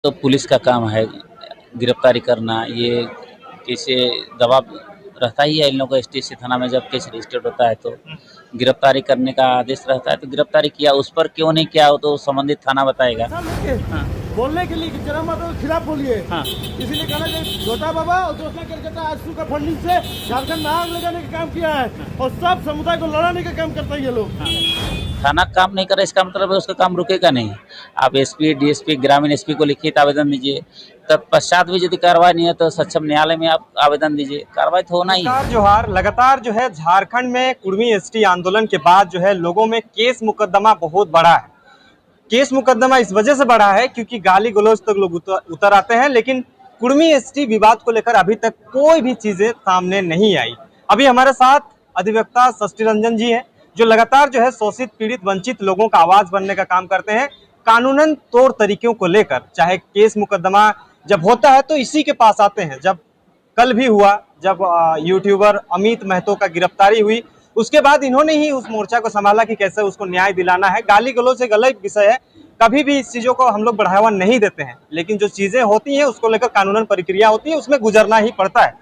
तो पुलिस का काम है गिरफ्तारी करना। ये कैसे दबाव रहता ही है इन लोगों का। एसटीएससी थाना में जब केस रजिस्टर्ड होता है तो गिरफ्तारी करने का आदेश रहता है, तो गिरफ्तारी किया। उस पर क्यों नहीं किया वो तो संबंधित थाना बताएगा। हाँ। बोलने के लिए कि जरा माता के खिलाफ बोलिए। हाँ। इसीलिए कहना चाहिए छोटा बाबा और दूसरा कलकत्ता आजसू का फंडिंग से झारखंड में आग लगाने का काम किया है और सब समुदाय को लड़ाने का काम करता है ये लोग। हाँ। थाना काम नहीं करे इसका मतलब है उसका काम रुकेगा नहीं। आप एसपी, डीएसपी, ग्रामीण एसपी को लिखित आवेदन दीजिए। तत्पश्चात भी यदि कार्रवाई नहीं है तो सक्षम न्यायालय में आप आवेदन दीजिए। कार्रवाई तो होना ही है। लगातार जो है झारखंड में कुर्मी एसटी आंदोलन के बाद जो है लोगों में केस मुकदमा बहुत बड़ा है। केस मुकदमा इस वजह से बढ़ा है क्योंकि गाली गलौज तक लोग उतर आते हैं, लेकिन कुर्मी एसटी विवाद को लेकर अभी तक कोई भी चीजें सामने नहीं आई। अभी हमारे साथ अधिवक्ता षष्ठी रंजन जी हैं जो लगातार जो है शोषित, पीड़ित, वंचित लोगों का आवाज बनने का काम करते हैं कानूनन तौर तरीकों को लेकर। चाहे केस मुकदमा जब होता है तो इसी के पास आते हैं। जब कल भी हुआ, जब यूट्यूबर अमित महतो का गिरफ्तारी हुई, उसके बाद इन्होंने ही उस मोर्चा को संभाला कि कैसे उसको न्याय दिलाना है। गाली गलौज एक अलग विषय है, कभी भी इस चीजों को हम लोग बढ़ावा नहीं देते हैं, लेकिन जो चीजें होती हैं उसको लेकर कानूनन प्रक्रिया होती है, उसमें गुजरना ही पड़ता है।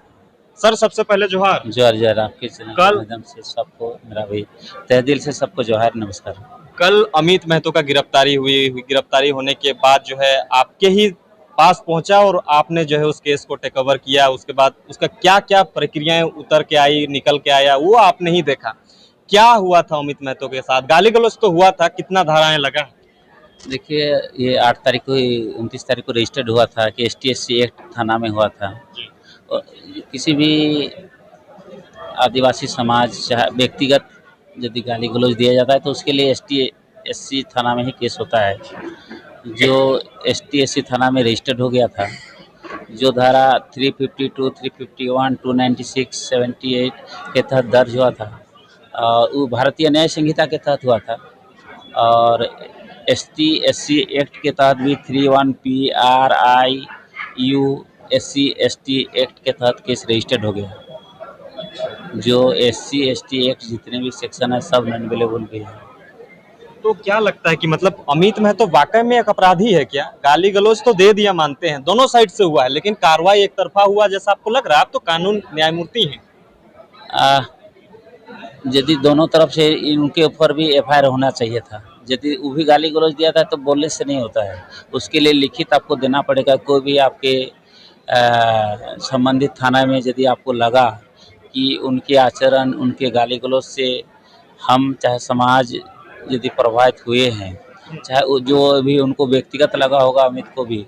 सर, सबसे पहले जोहार। जोहार आपके चैनल के माध्यम से सबको मेरा भी तहे दिल से सबको जोहार, नमस्कार। कल अमित महतो का गिरफ्तारी होने के बाद जो है आपके ही पास पहुंचा और आपने जो है उस केस को टेक ओवर किया। उसके बाद उसका क्या क्या प्रक्रियाएं उतर के आई, निकल के आया, वो आपने ही देखा। क्या हुआ था अमित महतो के साथ? गाली गलौज तो हुआ था, कितना धाराएं लगा? देखिए, ये 8 तारीख को, 29 तारीख को रजिस्टर्ड हुआ था कि एसटीएससी एक्ट थाना में हुआ था। और किसी भी आदिवासी समाज चाहे व्यक्तिगत यदि गाली गलौज दिया जाता है तो उसके लिए एसटीएससी थाना में ही केस होता है। जो एसटीएससी थाना में रजिस्टर्ड हो गया था, जो धारा 352, 351, 296, 78 के तहत दर्ज हुआ था, वो भारतीय न्याय संहिता के तहत हुआ था। और एसटीएससी एक्ट के तहत भी 31PRIU SC/ST एक्ट के तहत केस रजिस्टर्ड हो गया। जो SC/ST एक्ट जितने भी सेक्शन है सब नॉन अवेलेबल भी है। तो क्या लगता है कि मतलब अमित महतो वाकई में एक अपराधी है क्या? गाली गलौज तो दे दिया, मानते हैं, दोनों साइड से हुआ है, लेकिन कार्रवाई एक तरफा हुआ जैसा आपको लग रहा है? आप तो कानून न्यायमूर्ति हैं। यदि दोनों तरफ से उनके ऊपर भी एफआईआर होना चाहिए था। यदि वो भी गाली गलौज दिया था तो बोलने से नहीं होता है, उसके लिए लिखित आपको देना पड़ेगा। कोई भी आपके संबंधित थाना में यदि आपको लगा कि उनके आचरण, उनके गाली गलौज से हम चाहे समाज यदि प्रभावित हुए हैं, चाहे वो जो भी उनको व्यक्तिगत लगा होगा अमित को भी,